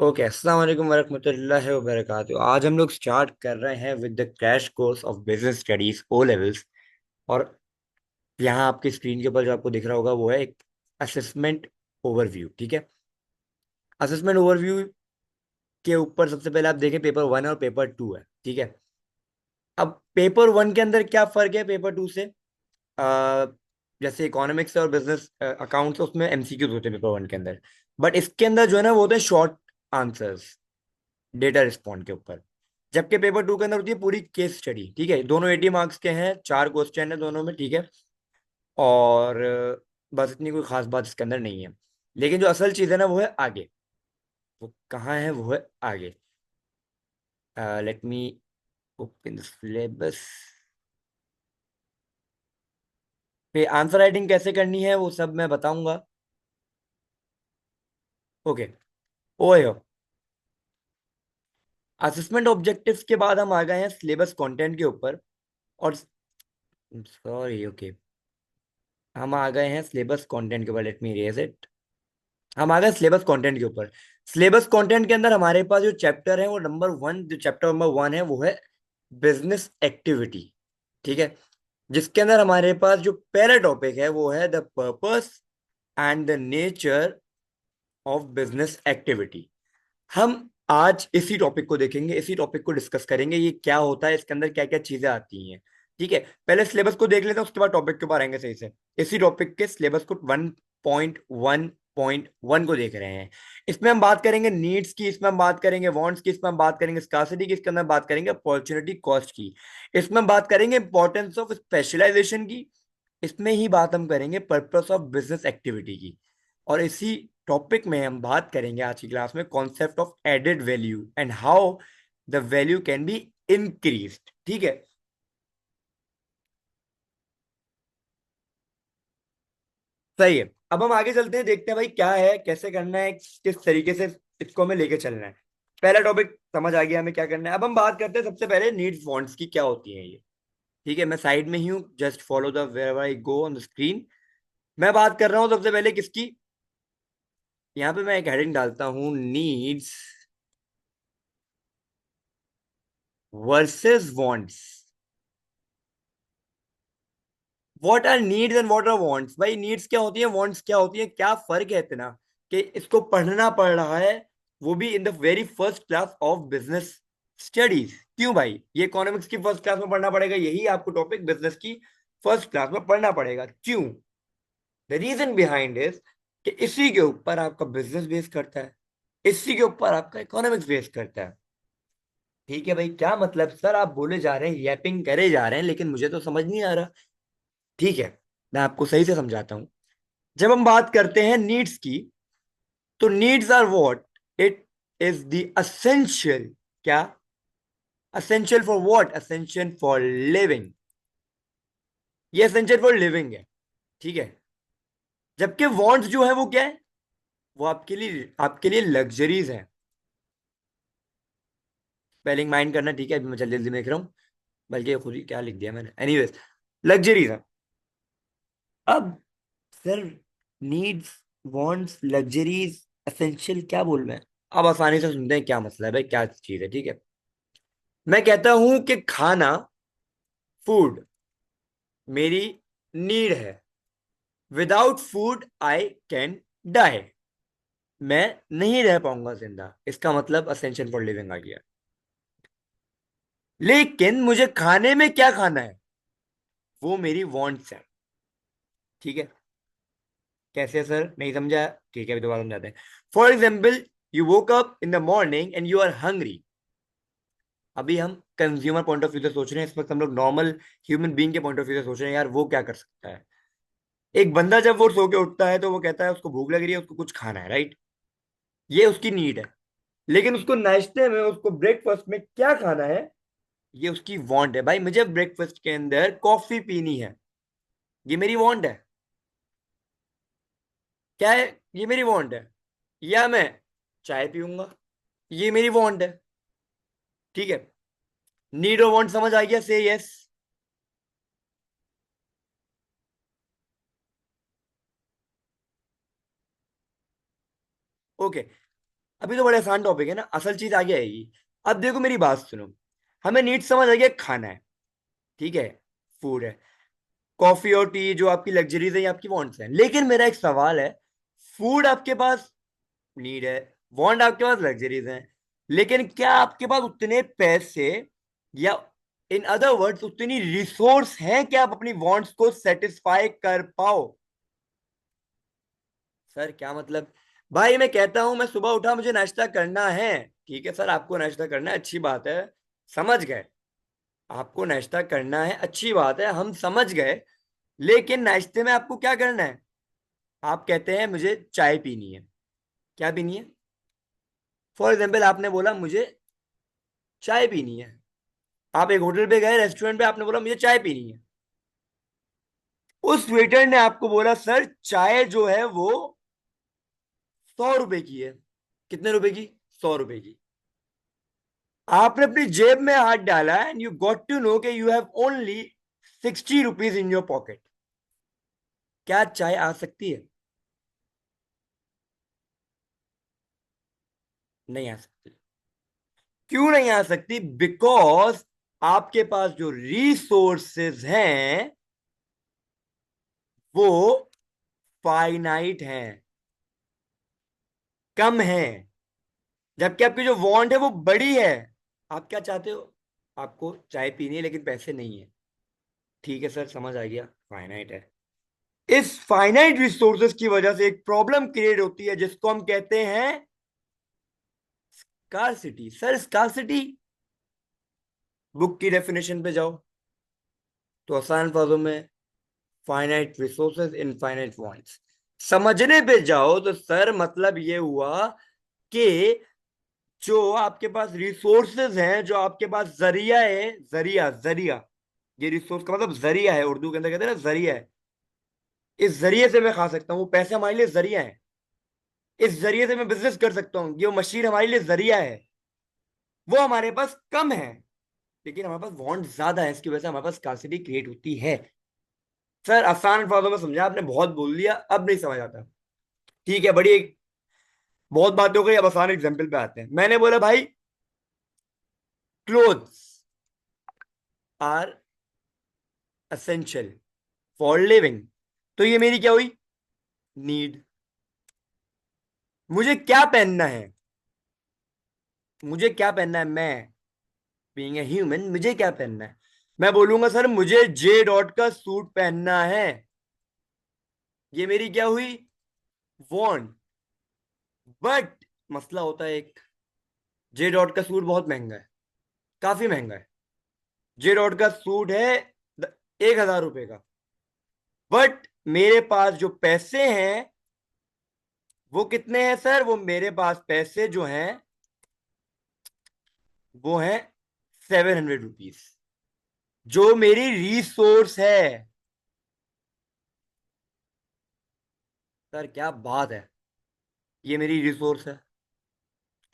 Okay, अस्सलाम वालेकुम वरहमतुल्लाहि वबरकातुहू। आज हम लोग स्टार्ट कर रहे हैं with the crash course of business studies O levels. और यहाँ आपकी स्क्रीन के ऊपर जो आपको दिख रहा होगा वो है एक असेसमेंट ओवरव्यू। ठीक है, असेसमेंट ओवरव्यू के ऊपर सबसे पहले आप देखें पेपर 1 और पेपर 2 है। ठीक है, अब पेपर 1 के अंदर क्या फर्क है पेपर 2 से? अ, जैसे इकोनॉमिक्स और बिजनेस अकाउंट्स, उसमें एमसीक्यूज होते हैं पेपर 1 के अंदर। बट इसके अंदर जो है ना वो होते हैं शॉर्ट आंसर्स, डेटा रिस्पॉन्ड के ऊपर। जबकि पेपर 2 के अंदर होती है पूरी केस स्टडी। ठीक है, दोनों 80 मार्क्स के हैं, 4 क्वेश्चन है दोनों में। ठीक है, और बस इतनी कोई खास बात इसके अंदर नहीं है। लेकिन जो असल चीज़ है ना वो है आगे। वो कहाँ है? वो है आगे। Let me open the syllabus. पे आंसर राइटिंग कैसे करनी है वो सब मैं बताऊंगा। ओके, ओए हो। असेसमेंट ऑब्जेक्टिव्स के बाद हम आ गए हैं सिलेबस कंटेंट के ऊपर। और सॉरी, ओके, हम आ गए हैं सिलेबस कंटेंट के ऊपर। Let me raise it. हम आ गए सिलेबस कंटेंट के ऊपर। सिलेबस कंटेंट के अंदर हमारे पास जो चैप्टर है वो नंबर 1, जो चैप्टर नंबर 1 है वो है बिजनेस एक्टिविटी। ठीक है, जिसके अंदर हमारे पास जो पहला टॉपिक है वो है the purpose and the nature of business activity. हम आज इसी टॉपिक को देखेंगे, इसी टॉपिक को डिस्कस करेंगे, ये क्या होता है, इसके अंदर क्या क्या चीजें आती हैं। ठीक है, पहले सिलेबस को देख लेते हैं, उसके बाद टॉपिक के ऊपर आएंगे सही से। इसी टॉपिक के सिलेबस को 1.1.1 को देख रहे हैं। इसमें हम बात करेंगे नीड्स की, इसमें हम बात करेंगे वांट्स की, इसमें हम बात करेंगे स्कार्सिटी की, इसके अंदर बात करेंगे अपॉर्चुनिटी कॉस्ट की, इसमें हम बात करेंगे इंपॉर्टेंस ऑफ स्पेशलाइजेशन की, इसमें ही बात हम करेंगे पर्पस ऑफ बिजनेस एक्टिविटी की। और इसी टॉपिक में हम बात करेंगे आज की क्लास में concept of added value and how the value can be increased. ठीक है, सही है। अब हम आगे चलते हैं, देखते हैं भाई क्या है, कैसे करना है, किस तरीके से इसको हमें लेके चलना है। पहला टॉपिक समझ आ गया हमें क्या करना है। अब हम बात करते हैं सबसे पहले नीड्स वांट्स की, क्या होती है ये। ठीक है, मैं साइड में ही हूँ, just follow the where I go on the screen. मैं बात कर रहा हूँ सबसे पहले किसकी। यहाँ पे मैं एक हेडिंग डालता हूँ, needs versus wants. What are needs and what are wants? भाई नीड्स क्या होती है, वांट्स क्या होती है, क्या फर्क है इतना कि इसको पढ़ना पड़ रहा है, वो भी in the very first class of business studies. क्यों भाई? ये इकोनॉमिक्स की फर्स्ट क्लास में पढ़ना पड़ेगा, यही आपको टॉपिक बिजनेस की फर्स्ट क्लास में पढ़ना पड़ेगा। क्यों? द रीजन बिहाइंड इज कि इसी के ऊपर आपका बिजनेस बेस करता है, इसी के ऊपर आपका इकोनॉमिक्स बेस करता है। ठीक है भाई, क्या मतलब सर? आप बोले जा रहे हैं, यैपिंग करे जा रहे हैं, लेकिन मुझे तो समझ नहीं आ रहा। ठीक है, मैं आपको सही से समझाता हूं। जब हम बात करते हैं नीड्स की, तो needs are what? It is the essential. क्या? Essential for what? Essential for living. ये असेंशियल फॉर लिविंग है। ठीक है, जबकि वांट्स जो है वो क्या है? वो आपके लिए लग्जरीज है। स्पेलिंग माइंड करना, ठीक है, अभी मैं जल्दी जल्दी देख रहा हूँ, बल्कि खुद ही क्या लिख दिया मैंने। एनीवेज, लग्जरीज है। अब sir, needs, wants, luxuries, essential, क्या बोल रहे हैं? अब आसानी से सुनते हैं क्या मसला है भाई, क्या चीज है। ठीक है, मैं कहता हूं कि खाना, फूड, मेरी नीड है। Without food I can die. मैं नहीं रह पाऊंगा जिंदा, इसका मतलब असेंशियल फॉर लिविंग आ गया। लेकिन मुझे खाने में क्या खाना है, वो मेरी वांट्स है। ठीक है, कैसे सर? नहीं समझा? ठीक है, अभी दोबारा समझाते हैं। For example, you woke up in the morning and you are hungry. अभी हम कंज्यूमर पॉइंट ऑफ व्यू से सोच रहे हैं, इस वक्त हम लोग नॉर्मल ह्यूमन बीइंग के पॉइंट ऑफ व्यू से सोच रहे हैं, यार वो क्या कर सकता है। एक बंदा जब वो सो के उठता है तो वो कहता है उसको भूख लग रही है, उसको कुछ खाना है, राइट? ये उसकी नीड है। लेकिन उसको नाश्ते में, उसको ब्रेकफास्ट में क्या खाना है, ये उसकी वांट है। भाई मुझे ब्रेकफास्ट के अंदर कॉफी पीनी है, ये मेरी वांट है। क्या है? ये मेरी वांट है। या मैं चाय पीऊंगा, ये मेरी वांट है। ठीक है, नीड और वांट समझ आ गया? से यस। ओके, अभी तो बड़े आसान टॉपिक है ना, असल चीज आगे आएगी। अब देखो मेरी बात सुनो, हमें नीड समझ आ गया, खाना है, ठीक है, फूड है, कॉफी और टी जो आपकी लग्जरीज है, ये आपकी वांट्स हैं। लेकिन मेरा एक सवाल है, फूड आपके पास नीड है, वांट आपके पास लग्जरीज हैं, लेकिन क्या आपके पास उतने पैसे, या इन अदर वर्ड्स उतनी रिसोर्स हैं कि आप अपनी वांट्स को सेटिस्फाई कर पाओ? सर क्या मतलब? भाई मैं कहता हूं मैं सुबह उठा, मुझे नाश्ता करना है, ठीक है सर, आपको नाश्ता करना है, अच्छी बात है, समझ गए, आपको नाश्ता करना है, अच्छी बात है, हम समझ गए। लेकिन नाश्ते में आपको क्या करना है? आप कहते हैं मुझे चाय पीनी है। क्या पीनी है? फॉर एग्जाम्पल आपने बोला मुझे चाय पीनी है, आप एक होटल पे गए, रेस्टोरेंट पे, आपने बोला मुझे चाय पीनी है, उस वेटर ने आपको बोला सर चाय जो है वो 100 रुपए की है। कितने रुपए की? 100 रुपए की। आपने अपनी जेब में हाथ डाला and you got to know कि you have only 60 rupees in your pocket. क्या चाय आ सकती है? नहीं आ सकती। क्यों नहीं आ सकती? बिकॉज आपके पास जो रिसोर्सेज हैं वो फाइनाइट हैं, कम हैं, जबकि आपकी जो वांट है वो बड़ी है। आप क्या चाहते हो? आपको चाय पीनी है लेकिन पैसे नहीं है, ठीक है सर, समझ आ गया, फाइनाइट है। इस फाइनाइट रिसोर्सेज की वजह से एक प्रॉब्लम क्रिएट होती है जिसको हम कहते हैं स्कार्सिटी। सर स्कार्सिटी, बुक की डेफिनेशन पे जाओ तो आसान लफ्जों में फाइनाइट रिसोर्सेज इनफाइनाइट वांट्स। समझने पे जाओ तो सर मतलब ये हुआ कि जो आपके पास रिसोर्सेज हैं, जो आपके पास जरिया है, जरिया जरिया, ये रिसोर्स का मतलब जरिया है, उर्दू के अंदर कहते हैं ना जरिया है, इस जरिए से मैं खा सकता हूँ, वो पैसे हमारे लिए जरिया है, इस जरिए से मैं बिजनेस कर सकता हूँ, ये मशीन हमारे लिए जरिया है, वो हमारे पास कम है, लेकिन हमारे पास वांट ज्यादा है, इसकी वजह से हमारे पास स्कार्सिटी क्रिएट होती है। सर आसान अल्फाजों में समझा, आपने बहुत बोल दिया, अब नहीं समझ आता। ठीक है, बड़ी एक बहुत बात हो गई, अब आसान एग्जाम्पल पे आते हैं। मैंने बोला भाई clothes are essential for living, तो ये मेरी क्या हुई? नीड। मुझे क्या पहनना है? मुझे क्या पहनना है? मैं बीइंग ए ह्यूमन, मुझे क्या पहनना है? मैं बोलूंगा सर मुझे जे डॉट का सूट पहनना है, ये मेरी क्या हुई? वॉन्ट। बट मसला होता है एक, जे डॉट का सूट बहुत महंगा है, काफी महंगा है। जे डॉट का सूट है 1,000 रुपए का, बट मेरे पास जो पैसे हैं वो कितने हैं सर? वो मेरे पास पैसे जो हैं वो हैं 700 रुपीज, जो मेरी रिसोर्स है। सर क्या बात है, ये मेरी रिसोर्स है।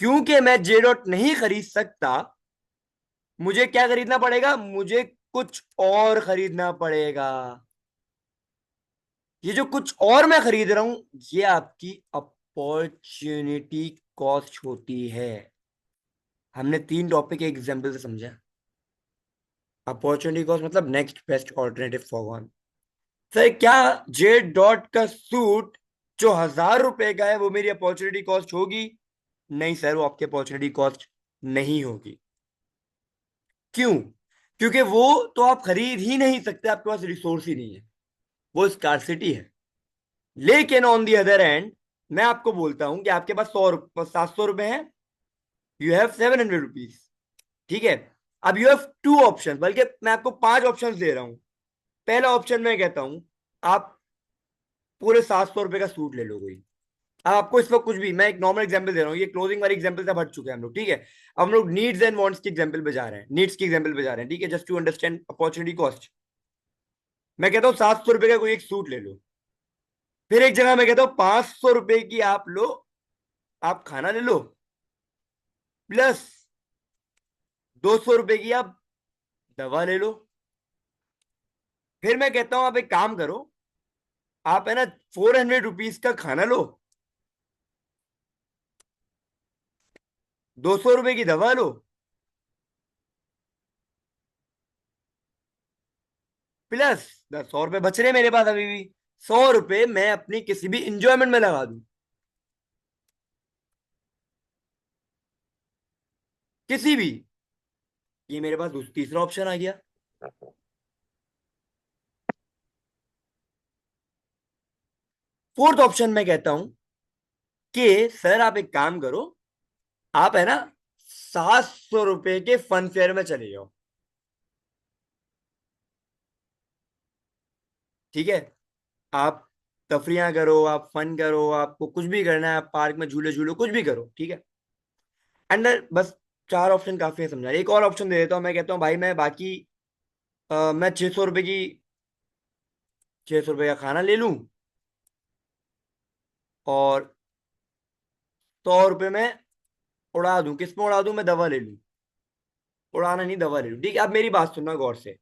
क्योंकि मैं जे डॉट नहीं खरीद सकता, मुझे क्या खरीदना पड़ेगा? मुझे कुछ और खरीदना पड़ेगा। ये जो कुछ और मैं खरीद रहा हूं, ये आपकी अपॉर्चुनिटी कॉस्ट होती है। हमने 3 टॉपिक एक एग्जाम्पल से समझा। अपॉर्चुनिटी कॉस्ट मतलब next best alternative for one. Sir क्या जे डॉट का सूट जो 1,000 रुपए का है वो मेरी अपॉर्चुनिटी कॉस्ट होगी? नहीं सर, वो आपकी अपॉर्चुनिटी कॉस्ट नहीं होगी। क्यों? क्योंकि वो तो आप खरीद ही नहीं सकते, आपके पास रिसोर्स ही नहीं है, वो स्कार्सिटी है। लेकिन ऑन दी अदर एंड, मैं आपको बोलता हूं कि आपके पास 700 रुपए हैं, यू हैव 700 रुपीज, ठीक है। अब यू हैव 2 ऑप्शन, बल्कि मैं आपको 5 ऑप्शन दे रहा हूं। पहला ऑप्शन मैं कहता हूं आप पूरे 700 रुपए का सूट ले लो कोई। अब आपको इस वक्त कुछ भी, मैं एक नॉर्मल एग्जांपल दे रहा हूँ, ये क्लोजिंग वाली एग्जांपल से हट चुके हैं हम लोग, ठीक है। अब हम लोग नीड्स एंड वांट्स की एग्जांपल पे जा रहे हैं, नीड्स की एग्जांपल पे जा रहे हैं, ठीक है, just to understand opportunity cost. मैं कहता हूँ 700 रुपए का कोई एक सूट ले लो, फिर एक जगह मैं कहता हूँ 500 रुपए की आप लो, आप खाना ले लो, प्लस 200 रुपए की आप दवा ले लो। फिर मैं कहता हूं आप एक काम करो, आप है ना 400 रुपीज का खाना लो, ₹200 की दवा लो, प्लस 100 रुपए बच रहे मेरे पास अभी भी। 100 रुपए मैं अपनी किसी भी इंजॉयमेंट में लगा दूं, किसी भी। ये मेरे पास तीसरा ऑप्शन आ गया। फोर्थ ऑप्शन मैं कहता हूं कि सर आप एक काम करो, आप है ना ₹700 के फन फेयर में चले जाओ। ठीक है, आप तफरियां करो, आप फन करो, आपको कुछ भी करना है, आप पार्क में झूले झूलो, कुछ भी करो, ठीक है। अंडर बस 4 ऑप्शन काफी है समझा। एक और ऑप्शन दे देता हूँ, मैं कहता हूँ भाई मैं बाकी मैं 600 रुपए की 600 रुपए का खाना ले लूं, और 100 रुपए में उड़ा दूं। किस में उड़ा दूं? मैं दवा ले लूं। उड़ाना नहीं, दवा ले लूं, ठीक है। अब मेरी बात सुनना गौर से।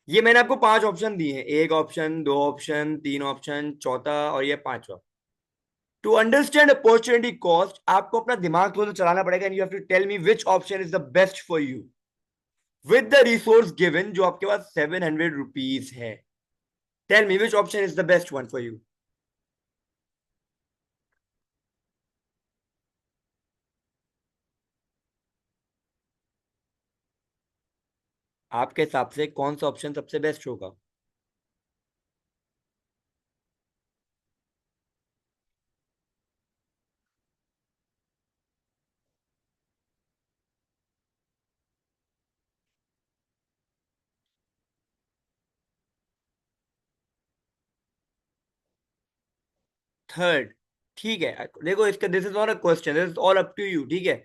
ये मैंने आपको 5 ऑप्शन दिए हैं, एक ऑप्शन, दो ऑप्शन, तीन ऑप्शन, चौथा और ये पांचवा। टू अंडरस्टैंड अपॉर्चुनिटी कॉस्ट आपको अपना दिमाग थोड़ा सा चलाना पड़ेगा, and you have to tell me which option is the best for you with the resource given जो आपके पास ₹700 है। Tell me which option is the best one for you. आपके हिसाब से कौन सा ऑप्शन सबसे बेस्ट होगा? थर्ड, ठीक है। देखो इसका this is not a question, this is all up to you, ठीक है।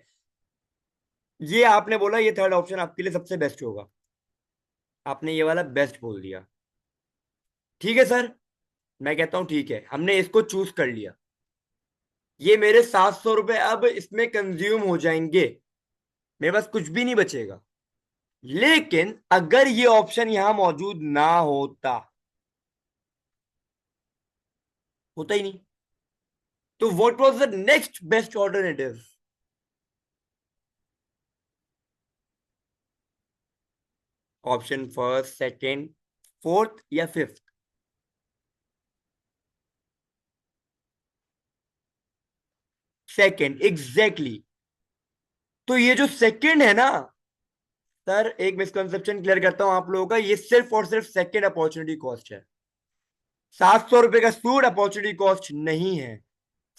ये आपने बोला ये थर्ड ऑप्शन आपके लिए सबसे बेस्ट होगा, आपने ये वाला बेस्ट बोल दिया। ठीक है सर, मैं कहता हूं ठीक है, हमने इसको चूज कर लिया। ये मेरे ₹700 अब इसमें कंज्यूम हो जाएंगे, मेरे पास कुछ भी नहीं बचेगा। लेकिन अगर ये ऑप्शन यहां मौजूद ना होता, होता ही नहीं, तो what was the next best alternative? Option first, second, fourth या फिफ्थ? Second, exactly. तो ये जो सेकंड है ना, सर एक मिसकंसेप्शन क्लियर करता हूं आप लोगों का, ये सिर्फ और सिर्फ सेकंड अपॉर्चुनिटी कॉस्ट है। ₹700 का सूट अपॉर्चुनिटी कॉस्ट नहीं है।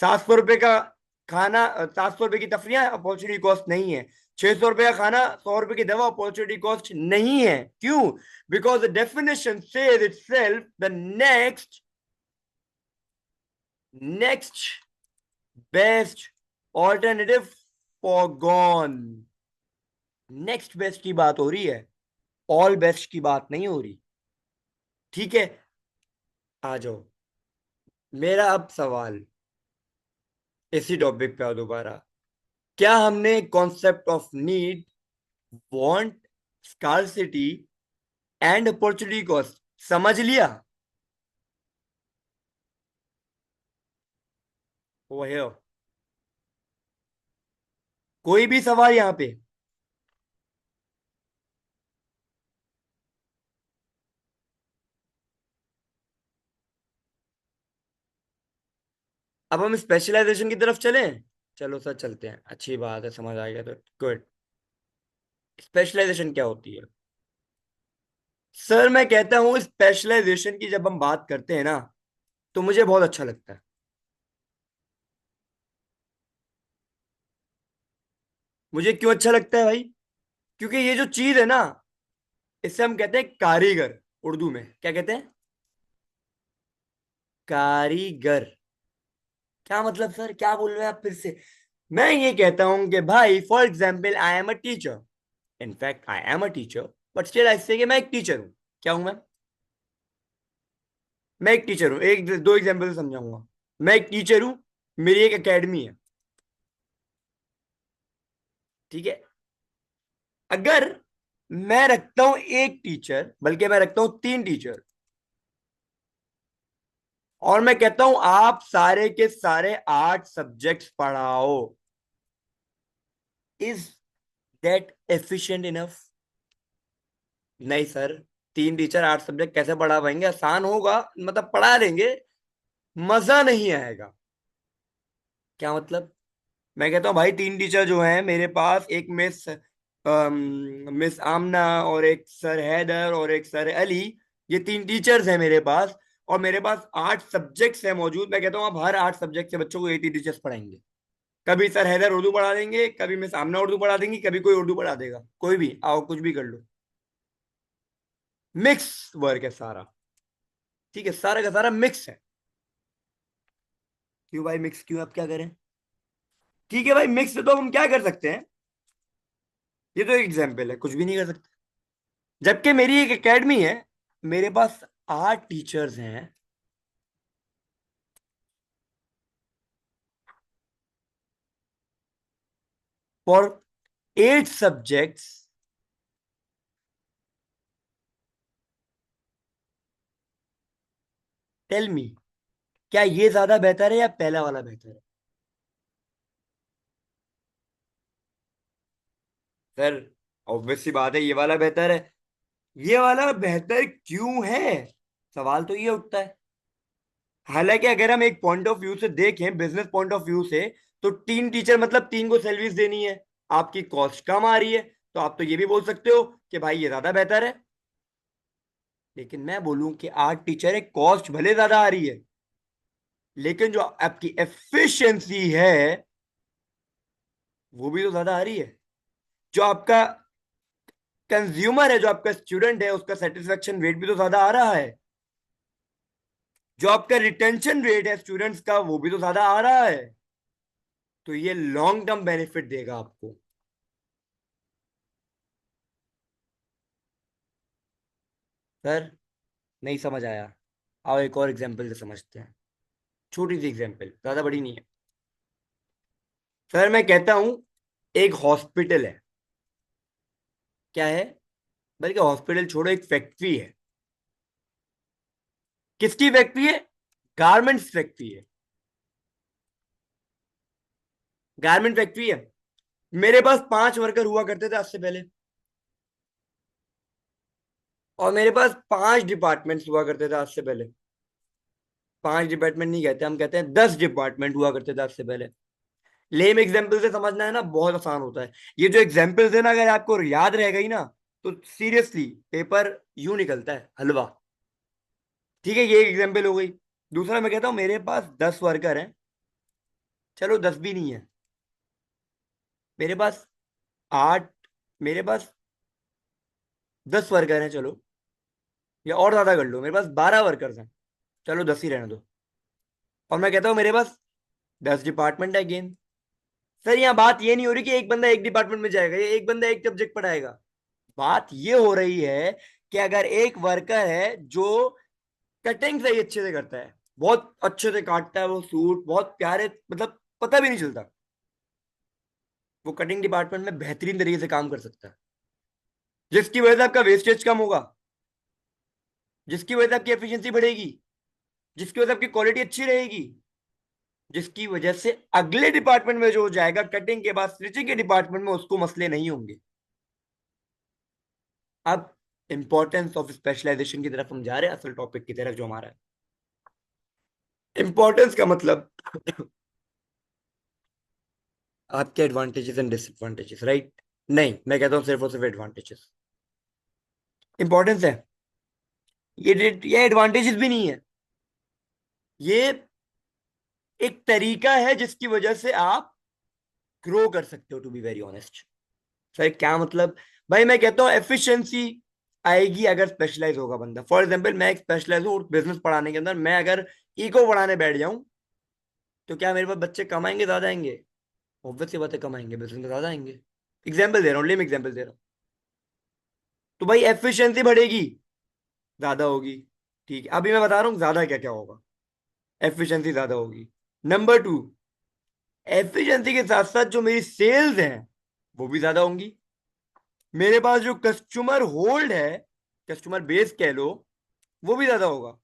₹700 का खाना, ₹700 की तफरियां अपॉर्चुनिटी कॉस्ट नहीं है। ₹600 का खाना, ₹100 की दवा अपॉर्चुनिटी कॉस्ट नहीं है। क्यों? Because the definition says itself the next next best alternative foregone. Next best की बात हो रही है, ऑल बेस्ट की बात नहीं हो रही। ठीक है, आ जाओ। मेरा अब सवाल इसी टॉपिक पे आओ दोबारा। क्या हमने concept of need, want, scarcity and opportunity cost समझ लिया? वो है, कोई भी सवाल यहां पे? अब हम स्पेशलाइजेशन की तरफ चलें। चलो सर चलते हैं, अच्छी बात है, समझ आ गया तो गुड। स्पेशलाइजेशन क्या होती है? सर मैं कहता हूं स्पेशलाइजेशन की जब हम बात करते हैं ना, तो मुझे बहुत अच्छा लगता है। मुझे क्यों अच्छा लगता है भाई? क्योंकि ये जो चीज है ना, इससे हम कहते हैं कारीगर। उर्दू में क्या कहते हैं? कारीगर। क्या मतलब सर, क्या बोल रहे हैं आप फिर से? मैं ये कहता हूं कि भाई for example I am a teacher, in fact I am a teacher, but still I से कि मैं एक टीचर हूं। क्या हूं मैं एक टीचर हूं। एक दो एग्जाम्पल समझाऊंगा। मैं एक टीचर हूं, मेरी एक एकेडमी है, ठीक है। अगर मैं रखता हूं एक टीचर, बल्कि मैं रखता हूं 3 टीचर, और मैं कहता हूं आप सारे के सारे 8 सब्जेक्ट्स पढ़ाओ, इज दैट एफिशिएंट इनफ? नहीं सर, 3 टीचर 8 सब्जेक्ट कैसे पढ़ा पाएंगे? आसान होगा, मतलब पढ़ा लेंगे, मजा नहीं आएगा। क्या मतलब? मैं कहता हूँ भाई 3 टीचर जो हैं मेरे पास, एक मिस आमना और एक सर हैदर और एक सर अली, ये 3 टीचर्स हैं मेरे पास। और मेरे पास 8 सब्जेक्ट्स हैं मौजूद। मैं कहता हूँ आप हर 8 सब्जेक्ट से बच्चों को ये 3 टीचर्स पढ़ाएंगे। कभी सर हैदर उर्दू पढ़ा देंगे, कभी मिस आमना उर्दू पढ़ा देंगी, कभी कोई उर्दू पढ़ा देगा, कोई भी आओ कुछ भी कर लो। मिक्स वर्क है सारा। ठीक है, सारा का सारा मिक्स है। क्यों भाई मिक्स क्यों? आप क्या करें? ठीक है भाई, मिक्स है तो हम क्या कर सकते हैं? ये तो एक एग्जाम्पल है, कुछ भी नहीं कर सकते। जबकि मेरी एक एकेडमी है, मेरे पास 8 टीचर्स हैं फॉर 8 सब्जेक्ट्स। टेल मी, क्या ये ज्यादा बेहतर है या पहला वाला बेहतर है? सर ऑब्वियस सी बात है, ये वाला बेहतर है। ये वाला बेहतर क्यों है? सवाल तो ये उठता है। हालांकि अगर हम एक पॉइंट ऑफ व्यू से देखें, बिजनेस पॉइंट ऑफ व्यू से, तो 3 टीचर मतलब 3 को सर्विस देनी है, आपकी कॉस्ट कम आ रही है, तो आप तो ये भी बोल सकते हो कि भाई ये ज्यादा बेहतर है। लेकिन मैं बोलूं कि 8 टीचर है, कॉस्ट भले ज्यादा आ रही है, लेकिन जो आपकी एफिशिएंसी है वो भी तो ज्यादा आ रही है। जो आपका कंज्यूमर है, जो आपका स्टूडेंट है, उसका सेटिस्फेक्शन रेट भी तो ज्यादा आ रहा है। जो आपका रिटेंशन रेट है स्टूडेंट्स का, वो भी तो ज्यादा आ रहा है। तो ये लॉन्ग टर्म बेनिफिट देगा आपको। सर नहीं समझ आया? आओ एक और एग्जांपल से समझते हैं। छोटी सी एग्जांपल, ज्यादा बड़ी नहीं है। सर मैं कहता हूं, एक हॉस्पिटल है। क्या है? बल्कि हॉस्पिटल छोड़ो, एक फैक्ट्री है। किसकी फैक्ट्री है? गारमेंट्स फैक्ट्री है। गारमेंट फैक्ट्री है। मेरे पास 5 वर्कर हुआ करते थे आज से पहले। और मेरे पास 5 डिपार्टमेंट्स हुआ करते थे आज से पहले। 5 डिपार्टमेंट नहीं कहते, हम कहते हैं 10 डिपार्टमेंट हुआ करते थे आज से पहले। लेम एग्जाम्पल से समझना है ना, बहुत आसान होता है। ये जो एग्जाम्पल्स है ना, अगर आपको याद रह गई ना, तो सीरियसली पेपर यूं निकलता है हलवा। ठीक है, ये एग्जाम्पल हो गई। दूसरा मैं कहता हूं मेरे पास 10 वर्कर हैं। चलो 10 भी नहीं है, मेरे पास 8, मेरे पास 10 वर्कर हैं चलो, या और ज्यादा कर लो, मेरे पास 12 वर्कर्स हैं। चलो 10 ही रहने दो। और मैं कहता हूँ मेरे पास 10 डिपार्टमेंट है गेम। सर यहाँ बात ये नहीं हो रही कि एक बंदा एक डिपार्टमेंट में जाएगा या एक बंदा एक सब्जेक्ट पढ़ाएगा। बात ये हो रही है कि अगर एक वर्कर है जो कटिंग सही अच्छे से करता है, बहुत अच्छे से काटता है वो सूट, बहुत प्यारे, मतलब पता भी नहीं चलता, वो कटिंग डिपार्टमेंट में बेहतरीन तरीके से काम कर सकता है, जिसकी वजह से आपका वेस्टेज कम होगा, जिसकी वजह से आपकी एफिशिएंसी बढ़ेगी, जिसकी वजह से आपकी क्वालिटी अच्छी रहेगी, जिसकी वजह से अगले डिपार्टमेंट में जो जाएगा कटिंग के बाद, स्टिचिंग के डिपार्टमेंट में, उसको मसले नहीं होंगे। अब इंपॉर्टेंस ऑफ स्पेशलाइजेशन की तरफ हम जा रहे हैं, असल टॉपिक की तरफ जो हमारा है। इंपॉर्टेंस का मतलब आपके एडवांटेजेस एंड डिसएडवांटेजेस, राइट? नहीं, मैं कहता हूं सिर्फ और सिर्फ एडवांटेजेस इंपॉर्टेंस है। ये एडवांटेजेस भी नहीं है, ये एक तरीका है जिसकी वजह से आप ग्रो कर सकते हो, to be very honest. Sir क्या मतलब? भाई मैं कहता हूँ एफिशिएंसी आएगी अगर स्पेशलाइज होगा बंदा। फॉर एग्जांपल मैं एक स्पेशलाइज हूँ बिजनेस पढ़ाने के अंदर, मैं अगर इको पढ़ाने बैठ जाऊं, तो क्या मेरे पास बच्चे कम आएंगे ज्यादा आएंगे? ऑब्वियस सी बातें कम आएंगे, बिजनेस में ज्यादा आएंगे। एग्जाम्पल दे रहा हूँ, लेम एग्जाम्पल दे रहा हूँ। तो भाई एफिशिएंसी बढ़ेगी, ज्यादा होगी। ठीक है, अभी मैं बता रहा हूँ ज्यादा क्या क्या होगा। एफिशिएंसी ज्यादा होगी। नंबर 2, एफिशिएंसी के साथ साथ जो मेरी सेल्स हैं वो भी ज्यादा होंगी। मेरे पास जो कस्टमर होल्ड है, कस्टमर बेस कह लो, वो भी ज्यादा होगा।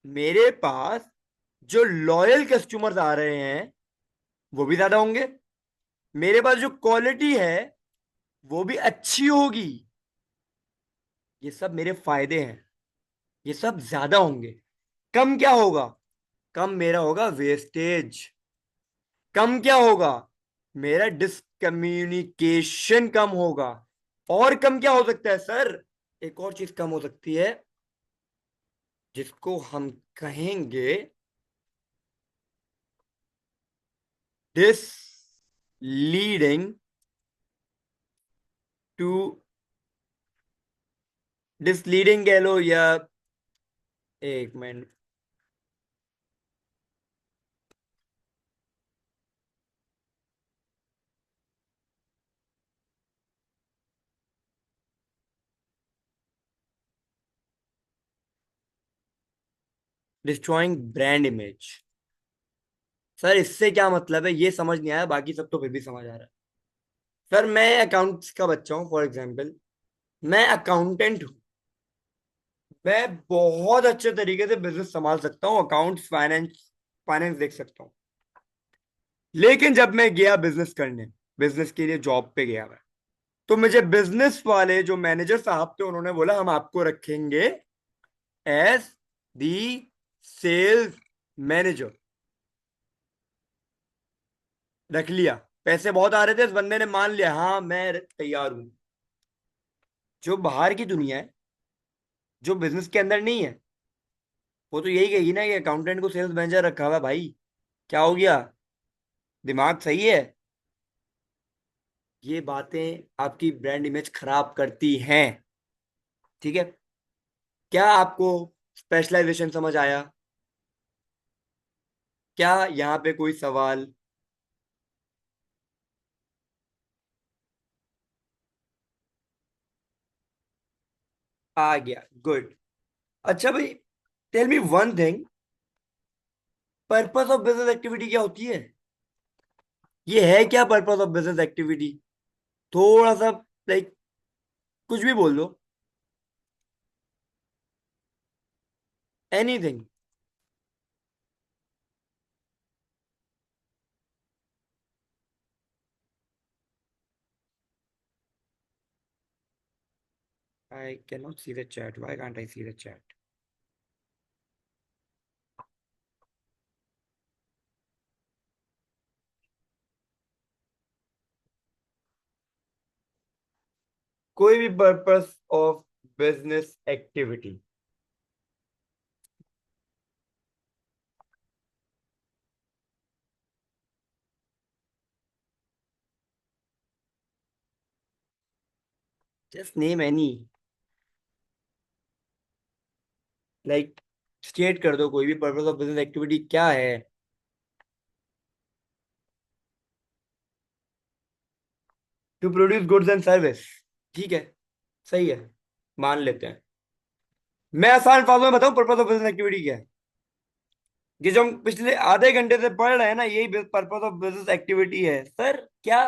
मेरे पास जो लॉयल कस्टमर्स आ रहे हैं वो भी ज्यादा होंगे। मेरे पास जो क्वालिटी है वो भी अच्छी होगी। ये सब मेरे फायदे हैं। ये सब ज्यादा होंगे। कम क्या होगा? कम मेरा होगा वेस्टेज। कम क्या होगा? मेरा डिसकम्युनिकेशन कम होगा। और कम क्या हो सकता है सर? एक और चीज कम हो सकती है, जिसको हम कहेंगे डिस लीडिंग टू, डिसलीडिंग कह लो या, एक minute, destroying brand image. Sir इससे क्या मतलब है ये समझ नहीं आया, बाकी सब तो फिर भी समझ आ रहा है। सर मैं अकाउंट्स का बच्चा हूँ, फॉर एग्जाम्पल मैं अकाउंटेंट हूँ। मैं बहुत अच्छे तरीके से बिजनेस संभाल सकता हूँ, अकाउंट्स, फाइनेंस, फाइनेंस देख सकता हूँ। लेकिन जब मैं गया बिजनेस करने, बिजनेस के लिए जॉब पे गया मैं, तो मुझे बिजनेस वाले जो मैनेजर साहब थे उन्होंने बोला हम आपको रखेंगे एज दी सेल्स मैनेजर। रख लिया। पैसे बहुत आ रहे थे, इस बंदे ने मान लिया हाँ मैं तैयार हूं। जो बाहर की दुनिया है, जो बिजनेस के अंदर नहीं है, वो तो यही कहेगी ना कि अकाउंटेंट को सेल्स मैनेजर रखा हुआ है भाई, क्या हो गया, दिमाग सही है? ये बातें आपकी ब्रांड इमेज खराब करती हैं। ठीक है। क्या आपको स्पेशलाइजेशन समझ आया? क्या यहाँ पे कोई सवाल? आ गया, गुड। अच्छा भाई, tell me one thing, purpose of business activity क्या होती है? ये है क्या पर्पस ऑफ बिजनेस एक्टिविटी? थोड़ा सा, लाइक, कुछ भी बोल दो। Anything. I can not see the chat, why can't I see the chat? कोई भी purpose of business activity. Just name any, like, state कर दो कोई भी पर्पस ऑफ बिजनेस एक्टिविटी क्या है। To produce goods and service. ठीक है, सही है, मान लेते हैं। मैं आसान फार्मूला में बताऊं पर्पस ऑफ बिजनेस एक्टिविटी क्या है? कि जो हम पिछले आधे घंटे से पढ़ रहे हैं ना, यही पर्पस ऑफ बिजनेस एक्टिविटी है सर। क्या?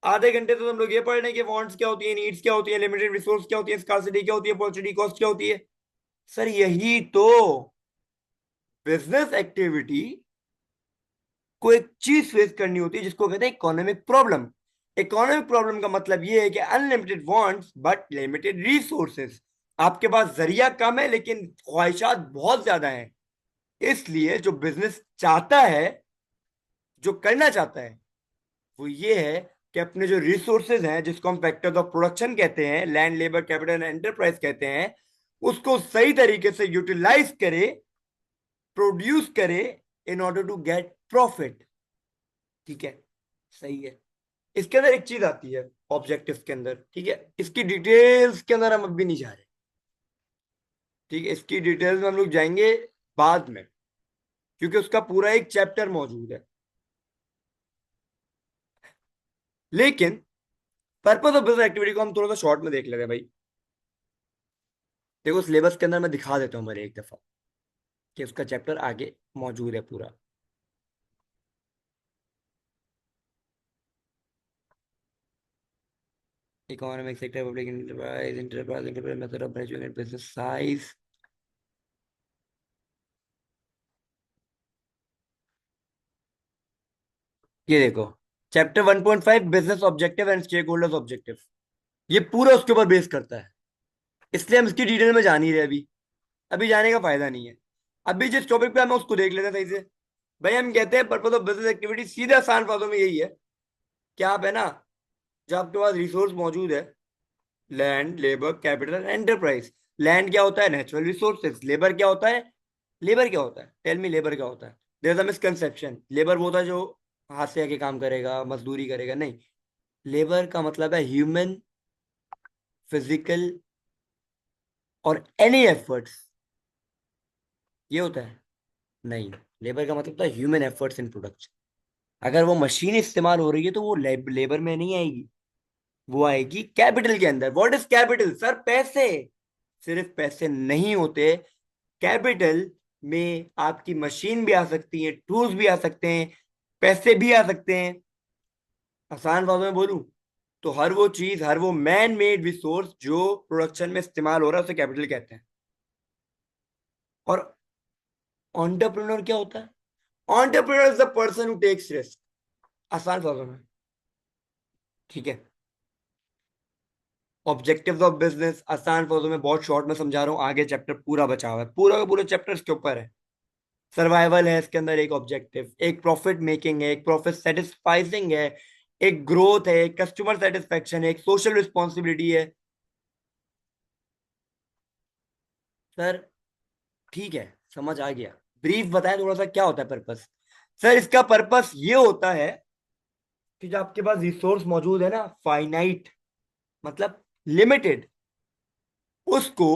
आधे घंटे तो हम लोग ये पढ़ रहे हैं कि वांट्स क्या होती है, नीड्स क्या होती है, लिमिटेड रिसोर्स क्या होती है, स्कार्सिटी क्या होती है, अपॉर्चुनिटी कॉस्ट क्या होती है। सर यही तो बिजनेस एक्टिविटी को एक चीज फेस करनी होती है जिसको कहते हैं इकोनॉमिक प्रॉब्लम। इकोनॉमिक प्रॉब्लम का मतलब ये है कि unlimited wants but limited resources. आपके पास जरिया कम है लेकिन ख्वाहिशात बहुत ज्यादा है। इसलिए जो बिजनेस चाहता है, जो करना चाहता है, वो ये है कि अपने जो रिसोर्सेज हैं जिसको हम फैक्टर्स ऑफ प्रोडक्शन कहते हैं, लैंड, लेबर, कैपिटल, एंटरप्राइज कहते हैं, उसको सही तरीके से यूटिलाइज करे, प्रोड्यूस करे, in order to get profit. ठीक है, सही है। इसके अंदर एक चीज आती है ऑब्जेक्टिव्स के अंदर, ठीक है, इसकी डिटेल्स के अंदर हम अभी नहीं जा रहे। ठीक है, इसकी डिटेल्स में हम लोग जाएंगे बाद में, क्योंकि उसका पूरा एक चैप्टर मौजूद है। लेकिन पर्पस ऑफ बिजनेस एक्टिविटी को हम थोड़ा सा शॉर्ट में देख लेते हैं भाई। देखो सिलेबस के अंदर मैं दिखा देता हूँ मेरे एक दफा, कि उसका चैप्टर आगे मौजूद है पूरा। Economic sector, public enterprise, enterprise method of measuring business size. ये देखो, chapter 1.5 business objective and stakeholders objective, ये पूरा उसके ऊपर बेस करता है। इसलिए हम इसकी डिटेल में जा नहीं रहे अभी, अभी जाने का फायदा नहीं है। अभी जिस टॉपिक पे हम उसको देख लेते हैं सही से। भाई हम कहते हैं पर्पस ऑफ बिजनेस एक्टिविटी, सीधे आसान बातों में यही है कि आप है ना, जब आपके पास रिसोर्स मौजूद है, land, labour, capital, enterprise. Land क्या होता है? Natural resources. लेबर क्या होता है? लेबर क्या होता है? टेल मी, लेबर क्या होता है? There is a misconception, labour वो होता है जो हाथ से आके काम करेगा, मजदूरी करेगा, नहीं। लेबर का मतलब है ह्यूमन, फिजिकल और एनी एफर्ट्स, ये होता है। नहीं, लेबर का मतलब था ह्यूमन एफर्ट्स इन प्रोडक्शन। अगर वो मशीन इस्तेमाल हो रही है तो वो लेबर में नहीं आएगी, वो आएगी कैपिटल के अंदर। What is capital sir? पैसे। सिर्फ पैसे नहीं होते, कैपिटल में आपकी मशीन भी आ सकती है, टूल्स भी आ सकते हैं, पैसे भी आ सकते हैं। आसान बातों में बोलूं तो हर वो चीज, हर वो मैन मेड रिसोर्स जो प्रोडक्शन में इस्तेमाल हो रहा है उसे कैपिटल कहते हैं। और एंटरप्रेन्योर क्या होता है? Entrepreneur is the person who takes risk. आसान बातों में, ठीक है। ऑब्जेक्टिव्स ऑफ बिजनेस आसान शब्दों में, बहुत शॉर्ट में समझा रहा हूँ, आगे चैप्टर पूरा बचा हुआ है, पूरा का पूरा चैप्टर इसके ऊपर है। सर्वाइवल है इसके अंदर एक ऑब्जेक्टिव, एक प्रॉफिट मेकिंग है, एक प्रॉफिट सेटिस्फाइसिंग है, एक ग्रोथ है, एक कस्टमर सेटिस्फेक्शन है, एक सोशल रिस्पॉन्सिबिलिटी है। सर ठीक है, समझ आ गया। ब्रीफ बताएं थोड़ा सा, क्या होता है पर्पस? सर इसका पर्पस ये होता है कि जो आपके पास रिसोर्स मौजूद है ना, फाइनाइट मतलब लिमिटेड, उसको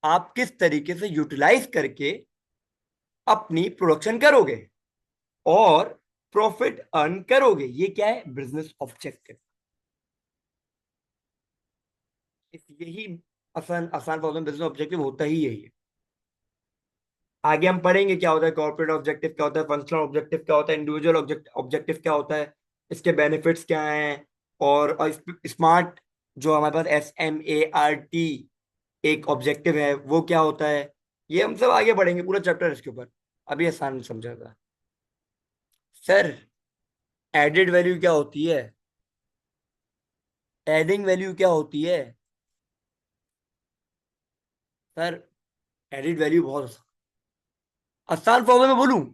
आप किस तरीके से यूटिलाइज करके अपनी प्रोडक्शन करोगे और प्रॉफिट अर्न करोगे। ये क्या है? Business objective. यही आसान आसान प्रॉब्लम, बिजनेस ऑब्जेक्टिव होता ही यही है। आगे हम पढ़ेंगे क्या होता है कॉर्पोरेट ऑब्जेक्टिव, क्या होता है फंक्शनल ऑब्जेक्टिव, क्या होता है इंडिविजुअल ऑब्जेक्टिव, क्या होता है, इसके बेनिफिट्स क्या हैं। और स्मार्ट, जो हमारे पास SMART एक ऑब्जेक्टिव है, वो क्या होता है। ये हम सब आगे बढ़ेंगे, पूरा चैप्टर इसके ऊपर। अभी आसान समझा था। सर एडेड वैल्यू क्या होती है? एडिंग वैल्यू क्या होती है? सर एडिड वैल्यू बहुत आसान फॉर्म में बोलूं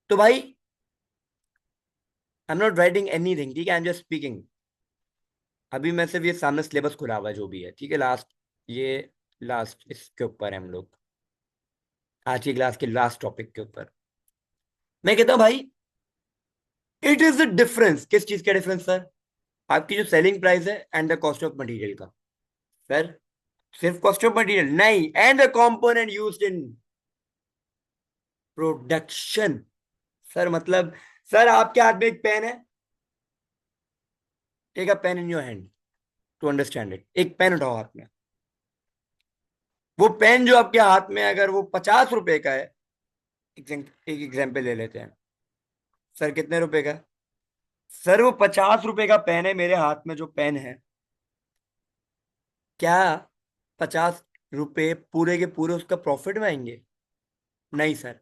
तो भाई, I am not writing anything, ठीक है, आई एम जस्ट स्पीकिंग। अभी मैं सिर्फ ये सामने सिलेबस खुला हुआ है जो भी है, ठीक है, लास्ट, ये लास्ट इसके ऊपर है हम लोग, आज की क्लास के लास्ट टॉपिक के ऊपर। मैं कहता हूँ भाई, इट इज द डिफरेंस। किस चीज का डिफरेंस सर? आपकी जो सेलिंग प्राइस है and the cost of material का। सर सिर्फ कॉस्ट ऑफ मटेरियल नहीं, and the component used in production. Sir मतलब, सर आपके हाथ में एक पेन है, take a pen in your hand to understand it. एक पेन उठाओ हाथ में। वो पेन जो आपके हाथ में है, अगर वो 50 रुपए का है, एक एग्जाम्पल ले लेते हैं। सर कितने रुपए का? सर वो 50 रुपए का पेन है, मेरे हाथ में जो पेन है, क्या 50 रुपए पूरे के पूरे उसका प्रॉफिट में आएंगे? नहीं सर।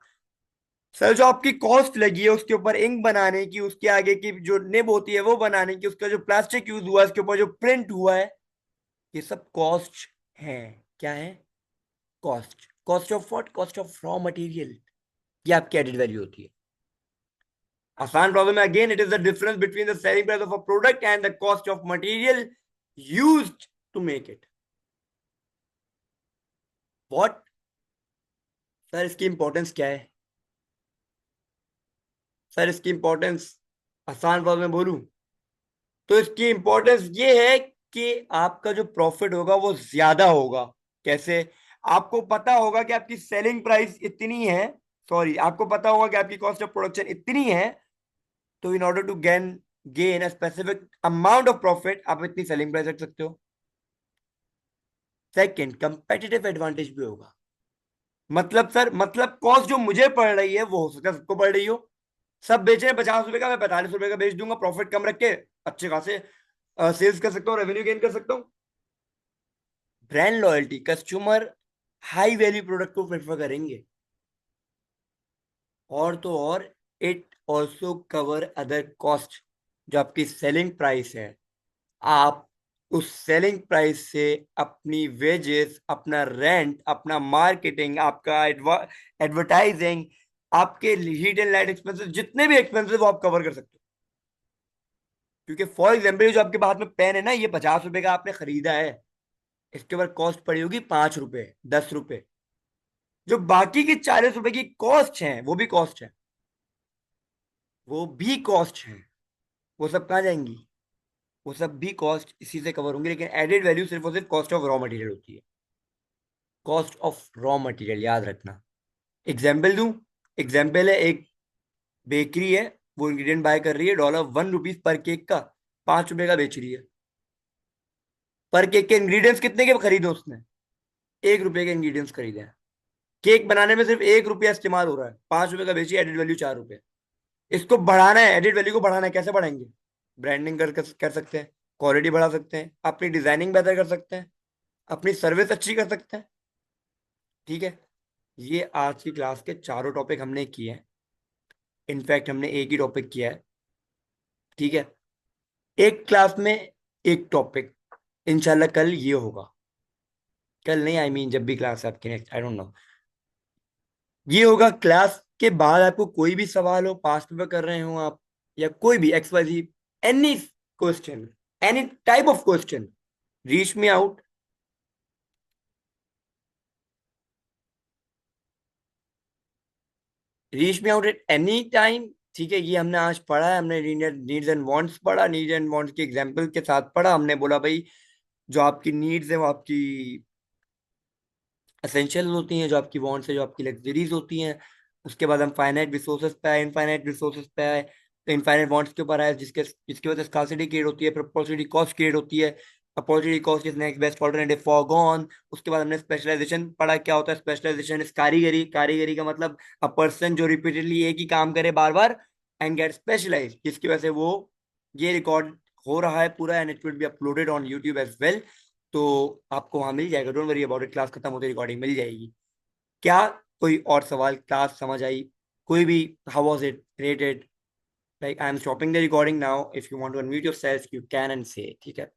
सर जो आपकी कॉस्ट लगी है उसके ऊपर इंक बनाने की, उसके आगे की जो निब होती है वो बनाने की, उसका जो प्लास्टिक यूज हुआ है, उसके ऊपर जो प्रिंट हुआ है, ये सब कॉस्ट है। क्या है? Cost. Cost of what? Cost of raw material. ये आपकी एडेड वैल्यू होती है। आसान प्रॉब्लम है, again it is the difference between the selling price of a product and the cost of material used to make it. What? Sir इसकी importance क्या है? Sir इसकी इंपॉर्टेंस आसान प्रॉब्लम में बोलूं तो इसकी इंपॉर्टेंस ये है कि आपका जो प्रॉफिट होगा वो ज्यादा होगा। कैसे? आपको पता होगा कि आपकी सेलिंग प्राइस इतनी है, सॉरी, आपको पता होगा कि आपकी कॉस्ट ऑफ प्रोडक्शन इतनी है, तो in order to gain a specific amount of profit आप इतनी सेलिंग प्राइस रख सकते हो। सेकंड, कंपेटिटिव एडवांटेज भी होगा। मतलब सर, मतलब कॉस्ट जो मुझे पड़ रही है वो हो सकता है सबको पड़ रही हो। सब बेच रहे हैं 50 रुपए का, मैं 45 रुपए का बेच दूंगा, प्रॉफिट कम रख के अच्छे खासे सेल्स कर सकता हूँ, रेवेन्यू गेन कर सकता हूँ। Brand loyalty, customer high value product को प्रेफर करेंगे। और तो और, it also cover other cost, जो आपकी सेलिंग प्राइस है, आप उस सेलिंग प्राइस से अपनी वेजेस, अपना रेंट, अपना मार्केटिंग, आपका एडवर्टाइजिंग, आपके हीट एंड लाइट एक्सपेंसेस, जितने भी एक्सपेंसेस वो आप कवर कर सकते हो। क्योंकि फॉर एग्जाम्पल जो आपके हाथ में पेन है ना, ये 50 रुपए का आपने खरीदा है, इसके ऊपर कॉस्ट पड़ी होगी 5 रुपए, 10 रुपए। जो बाकी की 40 रुपए की कॉस्ट है, वो भी कॉस्ट है, वो भी कॉस्ट है। वो सब कहाँ जाएंगी? वो सब भी कॉस्ट इसी से कवर होंगे, लेकिन एडेड वैल्यू सिर्फ और सिर्फ कॉस्ट ऑफ रॉ मटेरियल होती है। कॉस्ट ऑफ रॉ मटेरियल याद रखना। एग्जाम्पल दूं? एग्जाम्पल है, एक बेकरी है, वो इंग्रेडिएंट बाय कर रही है $1 पर केक का, 5 रुपए का बेच रही है। पर केक के इंग्रेडिएंट्स कितने के खरीदे उसने? 1 रुपए के इंग्रेडिएंट्स खरीदे हैं। केक बनाने में सिर्फ 1 रुपया इस्तेमाल हो रहा है, 5 रुपए का बेची, एडेड वैल्यू 4 रुपए। इसको बढ़ाना है, एडेड वैल्यू को बढ़ाना है, कैसे बढ़ाएंगे? ब्रांडिंग कर सकते हैं, क्वालिटी बढ़ा सकते हैं, अपनी डिजाइनिंग बेहतर कर सकते हैं, अपनी सर्विस अच्छी कर सकते हैं। ठीक है। ये आज की क्लास के चारों टॉपिक हमने किए हैं। इनफैक्ट हमने एक ही टॉपिक किया है। ठीक है। एक क्लास में एक टॉपिक, इंशाल्लाह कल ये होगा। कल नहीं, आई मीन जब भी क्लास है आपकी नेक्स्ट, आई डोंट नो। ये होगा क्लास के बाद। आपको कोई भी सवाल हो, पास्ट पेपर कर रहे हो आप, या कोई भी X Y Z, any question, any type of question, reach me out. Reach me out at any time. ठीक है। ये हमने आज पढ़ा है, हमने नीड्स एंड वांट्स पढ़ा, नीड्स एंड वांट्स के एग्जांपल के साथ पढ़ा। हमने बोला भाई, जो आपकी नीड्स है वो आपकी एसेंशियल होती हैं, जो आपकी वांट्स है जो आपकी लग्जरीज होती हैं। उसके बाद हम फाइनाइट रिसोर्सेज पे आए, इनफाइनाइट रिसोर्सेज पे आए, तो इनफाइनाइट वांट्स के ऊपर आए, जिसकी वजह से स्कार्सिटी क्रिएट होती है, प्रोपोर्शनलिटी कॉस्ट क्रिएट होती है। Opportunity cost is next best alternative foregone. उसके बाद हमने स्पेशलाइजेशन पढ़ा। क्या होता है स्पेशलाइजेशन? इस कारीगरी, कारीगरी का मतलब अ पर्सन जो रिपीटेडली एक ही काम करे बार बार एंड गेट स्पेशलाइज, जिसकी वजह से वो, ये रिकॉर्ड हो रहा है पूरा, and it will be uploaded on YouTube as well. तो आपको वहां मिल जाएगा, don't worry about it. Class खत्म होते रिकॉर्डिंग मिल जाएगी। क्या कोई और सवाल? क्लास समझ आई? कोई भी? How was it rated? Like I am stopping the recording now, if you want to unmute yourself you can and say. ठीक है।